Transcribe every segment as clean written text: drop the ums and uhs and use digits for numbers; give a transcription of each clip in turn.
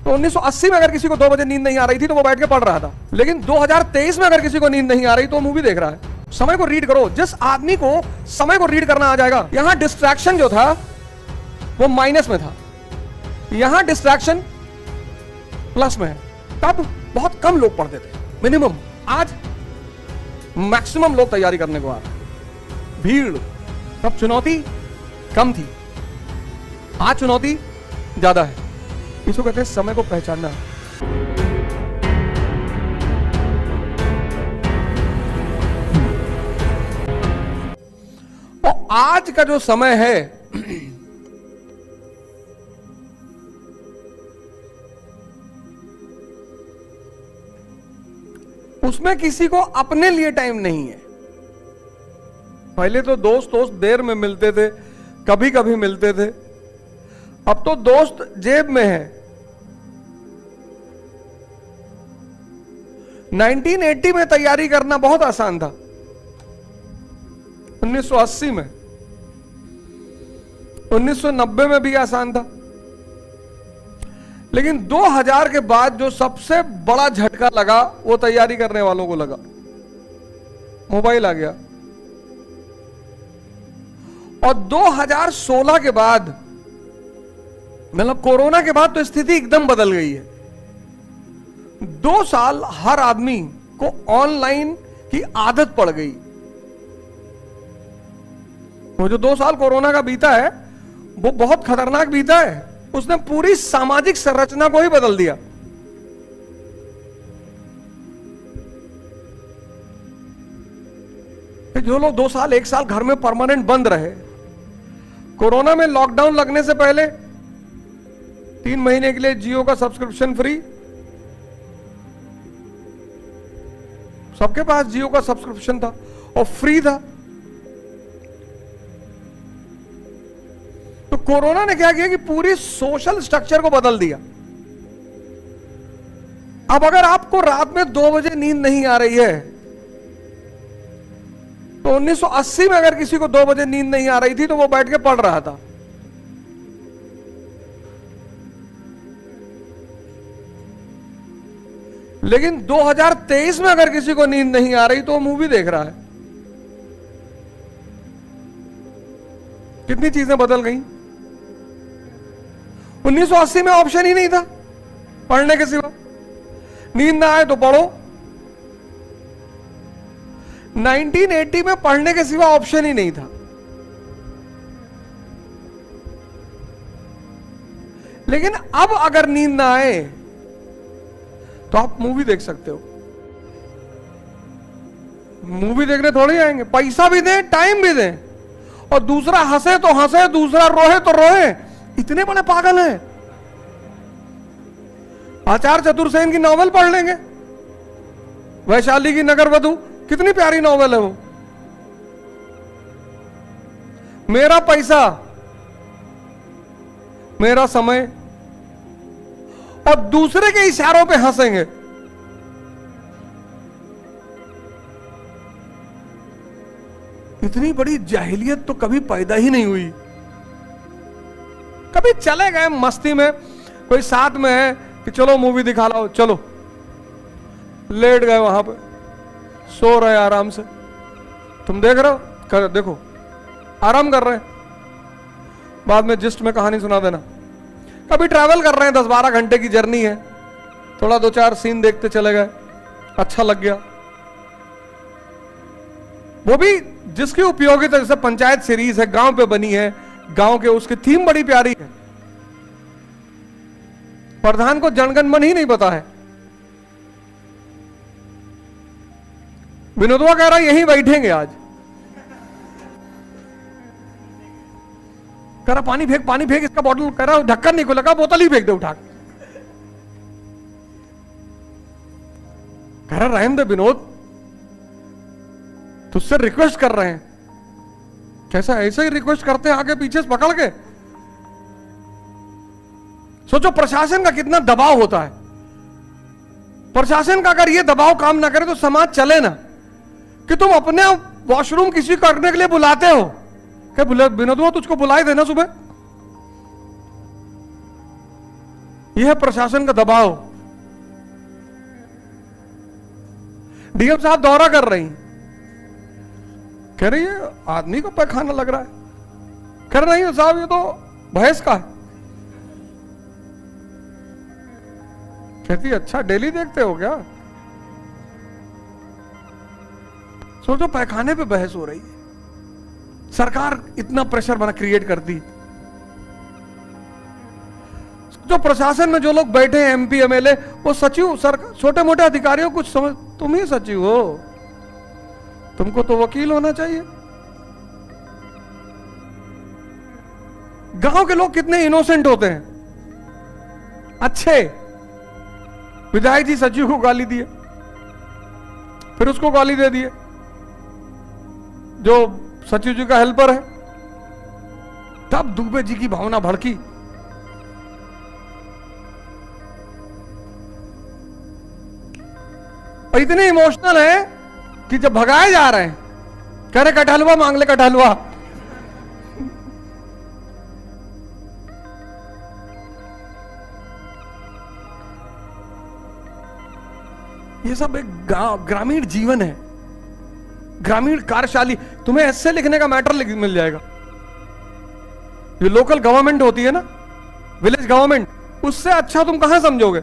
तो 1980 में अगर किसी को 2 बजे नींद नहीं आ रही थी तो वो बैठ के पढ़ रहा था, लेकिन 2023 में अगर किसी को नींद नहीं आ रही तो मूवी देख रहा है। समय को रीड करो। जिस आदमी को समय को रीड करना आ जाएगा, यहां डिस्ट्रैक्शन जो था वो माइनस में था, यहां डिस्ट्रैक्शन प्लस में है। तब बहुत कम लोग पढ़ते थे, मिनिमम। आज मैक्सिमम लोग तैयारी करने को आ रहे हैं। भीड़, तब चुनौती कम थी, आज चुनौती ज्यादा है। इसको कहते हैं समय को पहचानना। और आज का जो समय है उसमें किसी को अपने लिए टाइम नहीं है। पहले तो दोस्त देर में मिलते थे, कभी कभी मिलते थे, अब तो दोस्त जेब में है। 1980 में तैयारी करना बहुत आसान था, 1980 में, 1990 में भी आसान था, लेकिन 2000 के बाद जो सबसे बड़ा झटका लगा वो तैयारी करने वालों को लगा। मोबाइल आ गया, और 2016 के बाद, मतलब कोरोना के बाद, तो स्थिति एकदम बदल गई है। 2 साल हर आदमी को ऑनलाइन की आदत पड़ गई। वो जो 2 साल कोरोना का बीता है वो बहुत खतरनाक बीता है। उसने पूरी सामाजिक संरचना को ही बदल दिया। जो लोग 2 साल 1 साल घर में परमानेंट बंद रहे, कोरोना में लॉकडाउन लगने से पहले 3 महीने के लिए जियो का सब्सक्रिप्शन फ्री, सबके पास जियो का सब्सक्रिप्शन था और फ्री था। तो कोरोना ने क्या किया कि पूरी सोशल स्ट्रक्चर को बदल दिया। अब अगर आपको रात में 2 बजे नींद नहीं आ रही है, तो 1980 में अगर किसी को 2 बजे नींद नहीं आ रही थी तो वो बैठ के पढ़ रहा था। लेकिन 2023 में अगर किसी को नींद नहीं आ रही तो वो मूवी देख रहा है। कितनी चीजें बदल गई। 1980 में ऑप्शन ही नहीं था पढ़ने के सिवा, नींद ना आए तो पढ़ो। 1980 में पढ़ने के सिवा ऑप्शन ही नहीं था। लेकिन अब अगर नींद ना आए तो आप मूवी देख सकते हो। मूवी देखने थोड़ी आएंगे, पैसा भी दें, टाइम भी दें, और दूसरा हंसे तो हंसे, दूसरा रोए तो रोए। इतने बड़े पागल हैं। आचार्य चतुर्सेन की नॉवेल पढ़ लेंगे, वैशाली की नगरवधु, कितनी प्यारी नॉवेल है वो। मेरा पैसा मेरा समय, और दूसरे के इशारों पे हंसेंगे। इतनी बड़ी जाहिलियत तो कभी पैदा ही नहीं हुई। कभी चले गए मस्ती में, कोई साथ में है कि चलो मूवी दिखा लाओ, चलो, लेट गए वहां पे, सो रहे आराम से। तुम देख रहे हो, कर देखो, आराम कर रहे हैं, बाद में जिस्ट में कहानी सुना देना। कभी ट्रैवल कर रहे हैं, 10-12 घंटे की जर्नी है, थोड़ा 2-4 सीन देखते चले गए, अच्छा लग गया। वो भी जिसकी उपयोगिता, जैसे पंचायत सीरीज है, गांव पे बनी है, गांव के उसकी थीम बड़ी प्यारी है। प्रधान को जनगण मन ही नहीं पता है। विनोदवा कह रहा यहीं बैठेंगे आज, कह रहा पानी फेंक इसका बॉटल, कह रहा ढक्कन नहीं खुला, बोतल ही फेंक दे उठा। कह रहा रहम दे विनोद, तुझसे रिक्वेस्ट कर रहे हैं। कैसा, ऐसे ही रिक्वेस्ट करते हैं आगे पीछे से पकड़ के। सोचो प्रशासन का कितना दबाव होता है। प्रशासन का अगर ये दबाव काम ना करे तो समाज चले ना। कि तुम अपने वॉशरूम किसी करने के लिए बुलाते हो, क्या विनोद वो तुझको बुलाए देना सुबह, यह है प्रशासन का दबाव। डीएम साहब दौरा कर रही, कह रही है आदमी को पैखाना लग रहा है, कर रही है साहब ये तो भैंस का है। कहती अच्छा डेली देखते हो क्या? सोचो पैखाने पे बहस हो रही है, सरकार इतना प्रेशर बना क्रिएट करती। जो प्रशासन में जो लोग बैठे हैं एमपी एमएलए, वो सचिव सरकार छोटे मोटे अधिकारियों कुछ समझ, तुम ही सचिव हो, तुमको तो वकील होना चाहिए। गांव के लोग कितने इनोसेंट होते हैं, अच्छे। विधायक जी सचिव को गाली दिए, फिर उसको गाली दे दिए जो सचिव जी का हेल्पर है, तब दुबे जी की भावना भड़की। और इतने इमोशनल है कि जब भगाए जा रहे हैं, कह रहे कटहलवा मांग ले कटहलवा। ये सब एक ग्रामीण जीवन है, ग्रामीण कार्यशाली। तुम्हें ऐसे लिखने का मैटर मिल जाएगा। ये लोकल गवर्नमेंट होती है ना, विलेज गवर्नमेंट, उससे अच्छा तुम कहां समझोगे।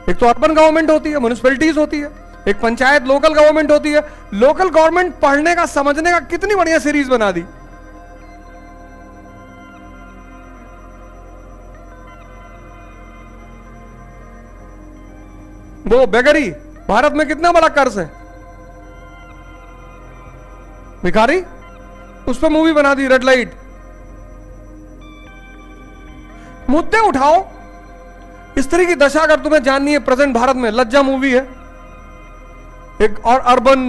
एक तो अर्बन गवर्नमेंट होती है, म्युनिसिपैलिटीज होती है, एक पंचायत लोकल गवर्नमेंट होती है। लोकल गवर्नमेंट पढ़ने का समझने का कितनी बढ़िया सीरीज बना दी। वो बेगरी, भारत में कितना बड़ा कर्ज है, भिखारी, उस पर मूवी बना दी रेड लाइट। मुद्दे उठाओ। स्त्री की दशा अगर तुम्हें जाननी है प्रेजेंट भारत में, लज्जा मूवी है। एक और अर्बन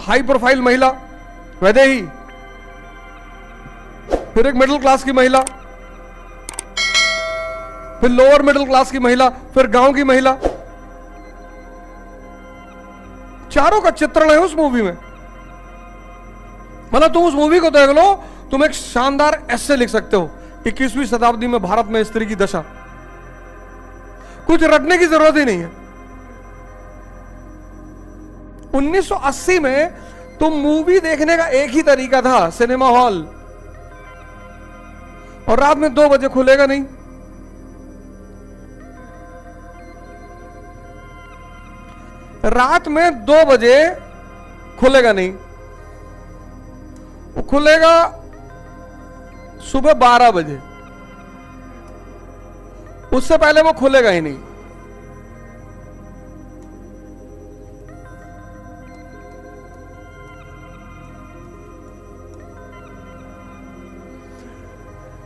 हाई प्रोफाइल महिला वैदेही, फिर एक मिडिल क्लास की महिला, फिर लोअर मिडिल क्लास की महिला, फिर गांव की महिला, चारों का चित्रण है उस मूवी में। मतलब तुम उस मूवी को देख लो, तुम एक शानदार एस्से लिख सकते हो 21वीं शताब्दी में भारत में स्त्री की दशा। कुछ रटने की जरूरत ही नहीं है। 1980 में तुम मूवी देखने का एक ही तरीका था, सिनेमा हॉल, और रात में 2 बजे खुलेगा नहीं। रात में 2 बजे खुलेगा नहीं, वो खुलेगा सुबह 12 बजे, उससे पहले वो खुलेगा ही नहीं।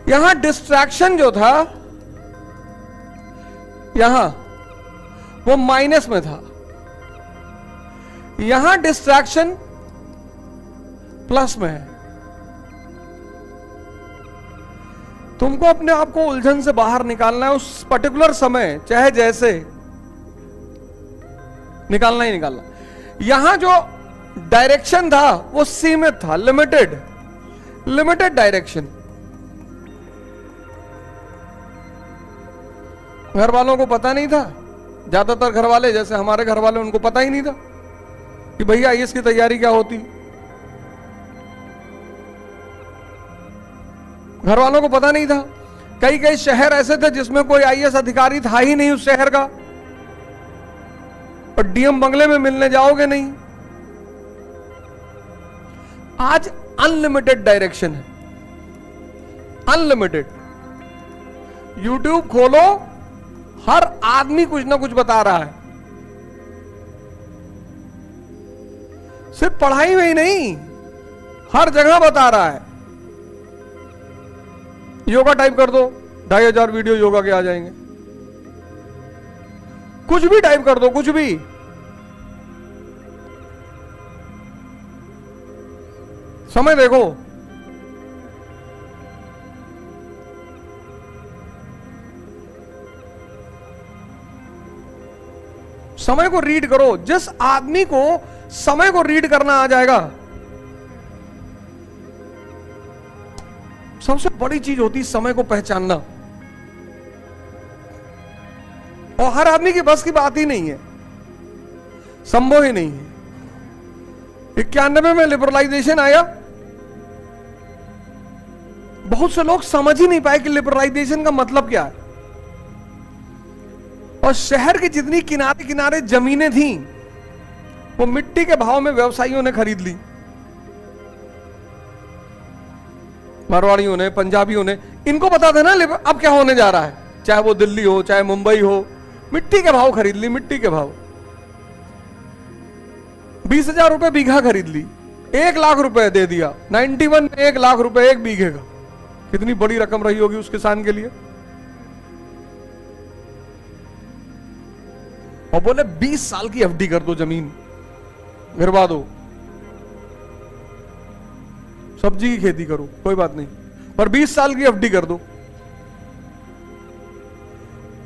यहां डिस्ट्रैक्शन जो था, यहां वो माइनस में था, यहां डिस्ट्रैक्शन प्लस में है। तुमको अपने आप को उलझन से बाहर निकालना है, उस पर्टिकुलर समय चाहे जैसे निकालना ही निकालना। यहां जो डायरेक्शन था वो सीमित था, लिमिटेड डायरेक्शन। घर वालों को पता नहीं था, ज्यादातर घर वाले जैसे हमारे घर वाले, उनको पता ही नहीं था कि भैया आईएएस की तैयारी क्या होती। घर वालों को पता नहीं था। कई कई शहर ऐसे थे जिसमें कोई आईएएस अधिकारी था ही नहीं उस शहर का, और डीएम बंगले में मिलने जाओगे नहीं। आज अनलिमिटेड डायरेक्शन है, अनलिमिटेड। यूट्यूब खोलो, हर आदमी कुछ ना कुछ बता रहा है। सिर्फ पढ़ाई में ही नहीं, हर जगह बता रहा है। योगा टाइप कर दो, 2500 वीडियो योगा के आ जाएंगे। कुछ भी टाइप कर दो, कुछ भी। समय देखो, समय को रीड करो। जिस आदमी को समय को रीड करना आ जाएगा, सबसे बड़ी चीज होती है समय को पहचानना, और हर आदमी की बस की बात ही नहीं है, संभव ही नहीं है। 91 में लिबरलाइजेशन आया, बहुत से लोग समझ ही नहीं पाए कि लिबरलाइजेशन का मतलब क्या है, और शहर की जितनी किनारे किनारे जमीनें थी वो मिट्टी के भाव में व्यवसायियों ने खरीद ली, मारवाड़ियों ने, पंजाबियों ने। इनको पता था ना अब क्या होने जा रहा है, चाहे वो दिल्ली हो चाहे मुंबई हो, मिट्टी के भाव खरीद ली, मिट्टी के भाव। 20,000 रुपए बीघा खरीद ली, 1 लाख रुपए दे दिया 91 में, 1 लाख रुपए एक बीघे का। कितनी बड़ी रकम रही होगी उस किसान के लिए। और बोले 20 साल की एफडी कर दो, जमीन गिरवा दो, सब्जी की खेती करो, कोई बात नहीं, पर 20 साल की एफडी कर दो।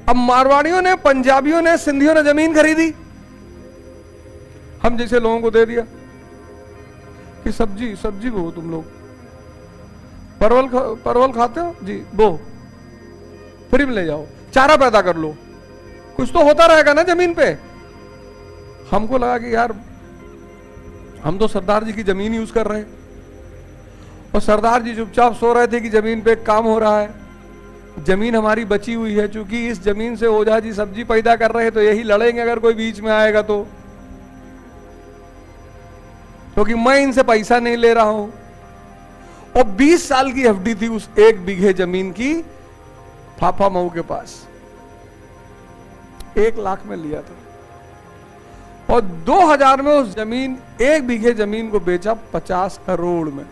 अब मारवाड़ियों ने, पंजाबियों ने, सिंधियों ने जमीन खरीदी, हम जैसे लोगों को दे दिया कि सब्जी बो, तुम लोग परवल खाते हो जी, बो, फ्री में ले जाओ, चारा पैदा कर लो, कुछ तो होता रहेगा ना जमीन पे। हमको लगा कि यार हम तो सरदार जी की जमीन यूज कर रहे हैं, और सरदार जी चुपचाप सो रहे थे कि जमीन पे काम हो रहा है। जमीन हमारी बची हुई है, क्योंकि इस जमीन से ओझा जी सब्जी पैदा कर रहे हैं, तो यही लड़ेंगे अगर कोई बीच में आएगा तो, क्योंकि मैं इनसे पैसा नहीं ले रहा हूं। और 20 साल की एफडी थी उस 1 बीघे जमीन की फाफा मऊ के पास, 1 लाख में लिया था, और 2000 में उस जमीन, 1 बीघे जमीन को बेचा 50 करोड़ में।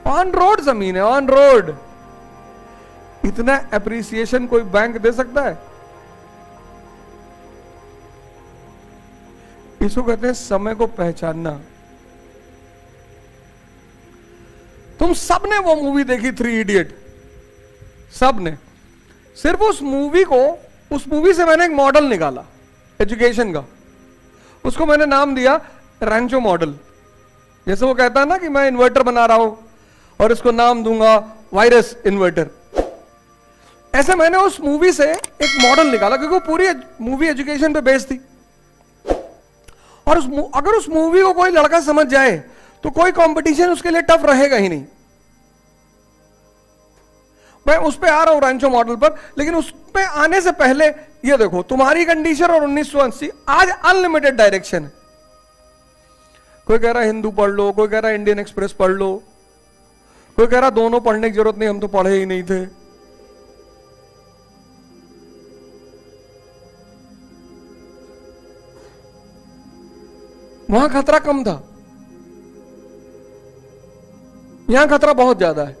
ऑन रोड जमीन है, ऑन रोड। इतना एप्रिसिएशन कोई बैंक दे सकता है? इसको कहते हैं समय को पहचानना। तुम सबने वो मूवी देखी 3 इडियट, सबने। सिर्फ उस मूवी से मैंने एक मॉडल निकाला एजुकेशन का, उसको मैंने नाम दिया रैंचो मॉडल। जैसे वो कहता है ना कि मैं इन्वर्टर बना रहा हूं और इसको नाम दूंगा वायरस इन्वर्टर, ऐसे मैंने उस मूवी से एक मॉडल निकाला, क्योंकि वो पूरी मूवी एजुकेशन पे बेस्ड थी। और अगर उस मूवी को कोई लड़का समझ जाए तो कोई कंपटीशन उसके लिए टफ रहेगा ही नहीं। मैं उस पे आ रहा हूं रैंचो मॉडल पर, लेकिन उस पे आने से पहले ये देखो, तुम्हारी कंडीशन और 1980, आज अनलिमिटेड डायरेक्शन है। कोई कह रहा है हिंदू पढ़ लो, कोई कह रहा है इंडियन एक्सप्रेस पढ़ लो, कोई कह रहा दोनों पढ़ने की जरूरत नहीं, हम तो पढ़े ही नहीं थे। वहां खतरा कम था, यहां खतरा बहुत ज्यादा है।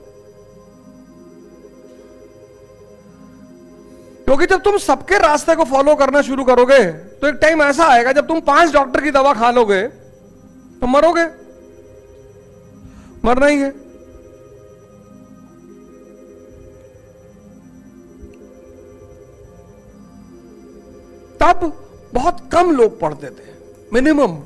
क्योंकि जब तुम सबके रास्ते को फॉलो करना शुरू करोगे तो एक टाइम ऐसा आएगा जब तुम 5 डॉक्टर की दवा खा लोगे तो मरोगे, मरना ही है। तब बहुत कम लोग पढ़ते थे, मिनिमम।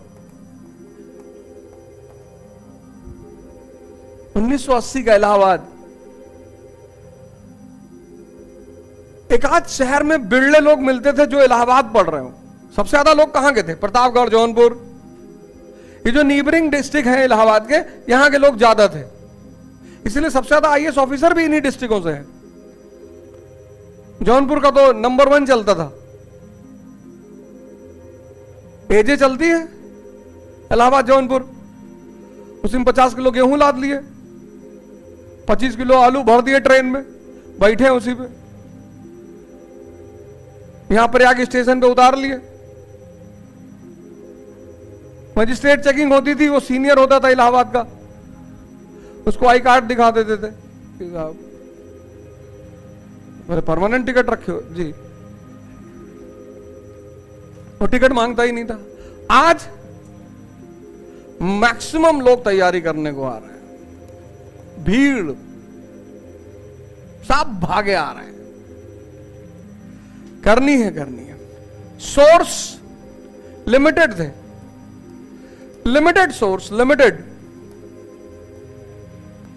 1980 का इलाहाबाद, एक आध शहर में बिरले लोग मिलते थे जो इलाहाबाद पढ़ रहे हो। सबसे ज्यादा लोग कहां के थे? प्रतापगढ़, जौनपुर, ये जो नीबरिंग डिस्ट्रिक्ट है इलाहाबाद के, यहां के लोग ज्यादा थे। इसलिए सबसे ज्यादा आईएएस ऑफिसर भी इन्हीं डिस्ट्रिक्टों से हैं। जौनपुर का तो नंबर 1 चलता था। एजे चलती है इलाहाबाद जौनपुर, उसमें 50 किलो गेहूं लाद लिए, 25 किलो आलू भर दिए ट्रेन में, बैठे हैं उसी पे, यहां प्रयाग स्टेशन पे उतार लिए। मजिस्ट्रेट चेकिंग होती थी, वो सीनियर होता था इलाहाबाद का, उसको आई कार्ड दिखा देते थे, परमानेंट टिकट रखे हो जी, वो टिकट मांगता ही नहीं था। आज मैक्सिमम लोग तैयारी करने को आ रहे हैं, भीड़, सब भागे आ रहे हैं, करनी है। सोर्स लिमिटेड थे, लिमिटेड सोर्स, लिमिटेड,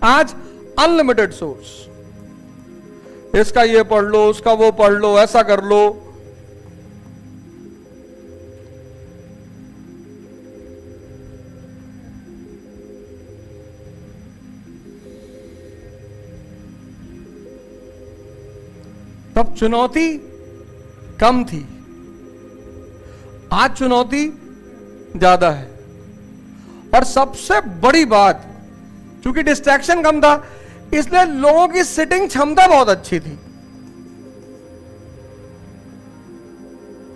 आज अनलिमिटेड सोर्स। इसका ये पढ़ लो, उसका वो पढ़ लो, ऐसा कर लो। तब चुनौती कम थी, आज चुनौती ज्यादा है। और सबसे बड़ी बात, क्योंकि डिस्ट्रैक्शन कम था इसलिए लोगों की सिटिंग क्षमता बहुत अच्छी थी।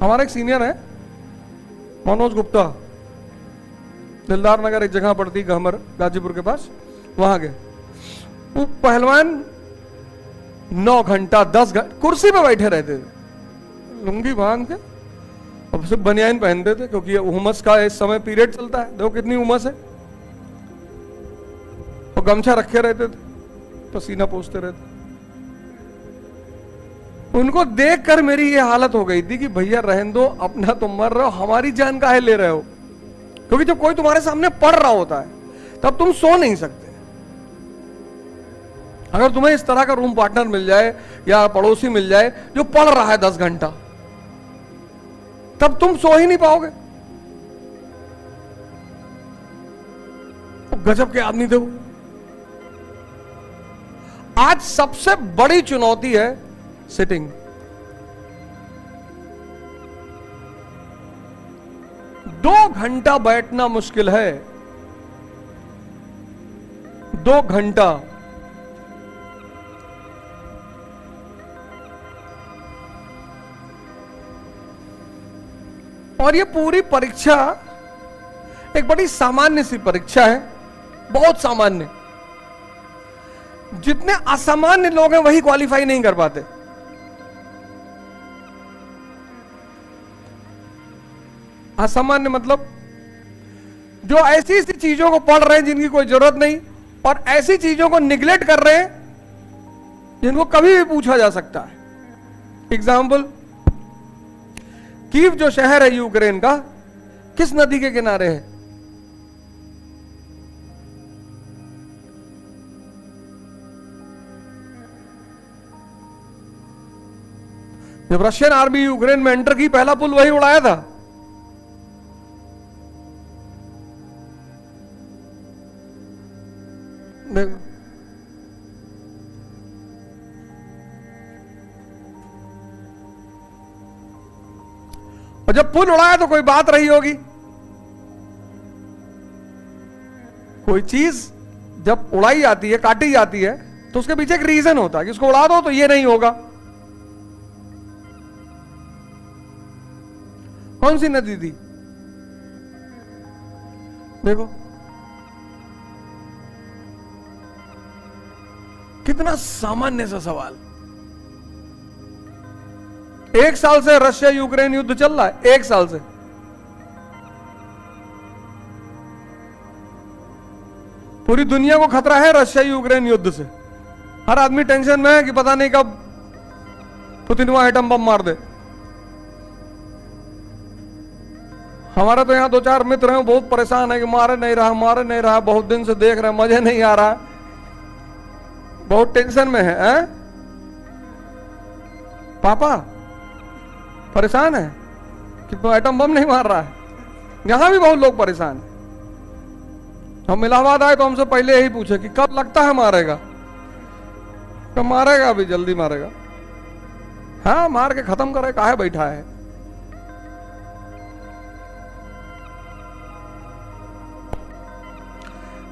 हमारे एक सीनियर है मनोज गुप्ता, दिलदार नगर एक जगह पड़ती गहमर गाजीपुर के पास, वहां गए। वो पहलवान 9 घंटा 10 घंटा कुर्सी पे बैठे रहते थे, लुंगी बांध के, और सिर्फ बनियान पहनते थे, क्योंकि उमस का इस समय पीरियड चलता है, देखो कितनी उमस है। और गमछा रखे रहते थे, पसीना पोंछते रहते। उनको देखकर मेरी ये हालत हो गई थी कि भैया रहने दो, अपना तुम मर रहे हो, हमारी जान काहे ले रहे हो। क्योंकि जब कोई तुम्हारे सामने पढ़ रहा होता है तब तुम सो नहीं सकते। अगर तुम्हें इस तरह का रूम पार्टनर मिल जाए या पड़ोसी मिल जाए जो पढ़ रहा है 10 घंटा, तब तुम सो ही नहीं पाओगे। गजब के आदमी थे वो। आज सबसे बड़ी चुनौती है सिटिंग। दो घंटा बैठना मुश्किल है, 2 घंटा। और ये पूरी परीक्षा एक बड़ी सामान्य सी परीक्षा है, बहुत सामान्य। जितने असामान्य लोग हैं वही क्वालिफाई नहीं कर पाते। असामान्य मतलब जो ऐसी ऐसी चीजों को पढ़ रहे हैं जिनकी कोई जरूरत नहीं, और ऐसी चीजों को निगलेक्ट कर रहे हैं जिनको कभी भी पूछा जा सकता है। एग्जाम्पल, कीव जो शहर है यूक्रेन का, किस नदी के किनारे है? जब रशियन आर्मी यूक्रेन में एंटर की, पहला पुल वही उड़ाया था। देखो, और जब पुल उड़ाया तो कोई बात रही होगी। कोई चीज जब उड़ाई जाती है, काटी जाती है, तो उसके पीछे एक रीजन होता है कि इसको उड़ा दो तो ये नहीं होगा। कौन सी नदी थी? देखो कितना सामान्य सा सवाल। 1 साल से रशिया यूक्रेन युद्ध चल रहा है, 1 साल से। पूरी दुनिया को खतरा है रशिया यूक्रेन युद्ध से। हर आदमी टेंशन में है कि पता नहीं कब पुतिन वहां एटम बम मार दे। हमारे तो यहां 2-4 मित्र हैं, बहुत परेशान है कि मारे नहीं रहा, बहुत दिन से देख रहे हैं, मजे नहीं आ रहा, बहुत टेंशन में है। पापा परेशान है कि तो एटम बम नहीं मार रहा है। यहां भी बहुत लोग परेशान हैं। हम इलाहाबाद आए तो हमसे पहले यही पूछे कि कब लगता है मारेगा। कब मारेगा? अभी जल्दी मारेगा। हाँ, मार के खत्म करे, काहे बैठा है।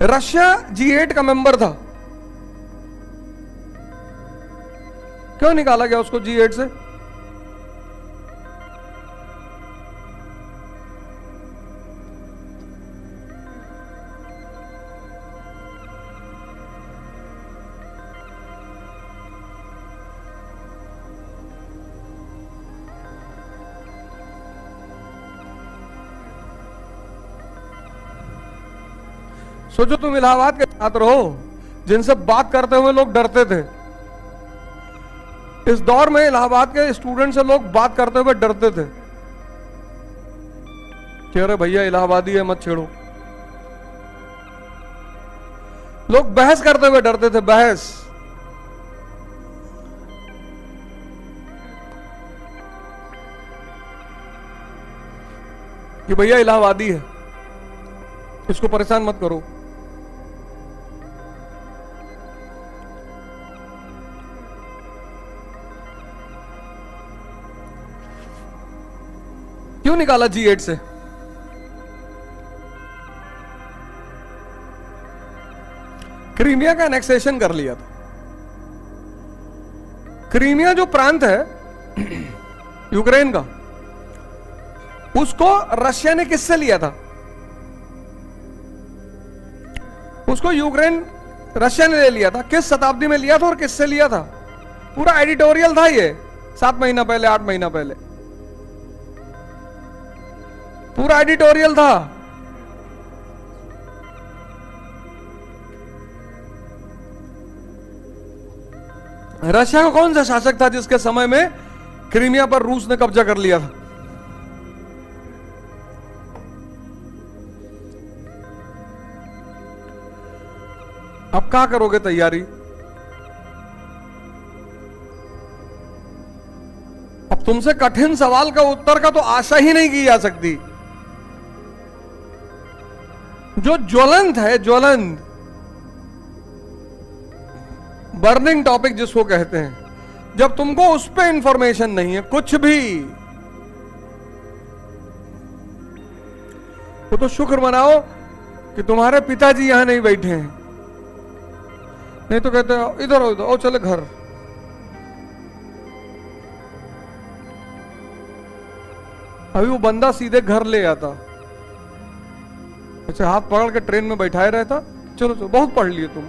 रशिया G8 का मेंबर था, क्यों निकाला गया उसको G8 से? सोचो तुम इलाहाबाद के छात्र हो जिनसे बात करते हुए लोग डरते थे। इस दौर में इलाहाबाद के स्टूडेंट से लोग बात करते हुए डरते थे कि अरे भैया इलाहाबादी है, मत छेड़ो। लोग बहस करते हुए डरते थे, बहस। कि भैया इलाहाबादी है, इसको परेशान मत करो। क्यों निकाला G8 से? क्रीमिया का एनेक्सेशन कर लिया था। क्रीमिया जो प्रांत है यूक्रेन का, उसको रशिया ने किससे लिया था? उसको यूक्रेन रशिया ने ले लिया था। किस शताब्दी में लिया था और किससे लिया था? पूरा एडिटोरियल था ये, 7 महीना पहले, 8 महीना पहले पूरा एडिटोरियल था। रशिया का कौन सा शासक था जिसके समय में क्रीमिया पर रूस ने कब्जा कर लिया था? अब क्या करोगे तैयारी? अब तुमसे कठिन सवाल का उत्तर का तो आशा ही नहीं की जा सकती। जो ज्वलंत है, ज्वलंत बर्निंग टॉपिक जिसको कहते हैं, जब तुमको उस पे इंफॉर्मेशन नहीं है कुछ भी, तो शुक्र मनाओ कि तुम्हारे पिताजी यहां नहीं बैठे हैं, नहीं तो कहते हो इधर हो, इधर ओ चले घर। अभी वो बंदा सीधे घर ले आता, अच्छा हाथ पकड़ के ट्रेन में बैठाए रहता, चलो चलो बहुत पढ़ लिए तुम।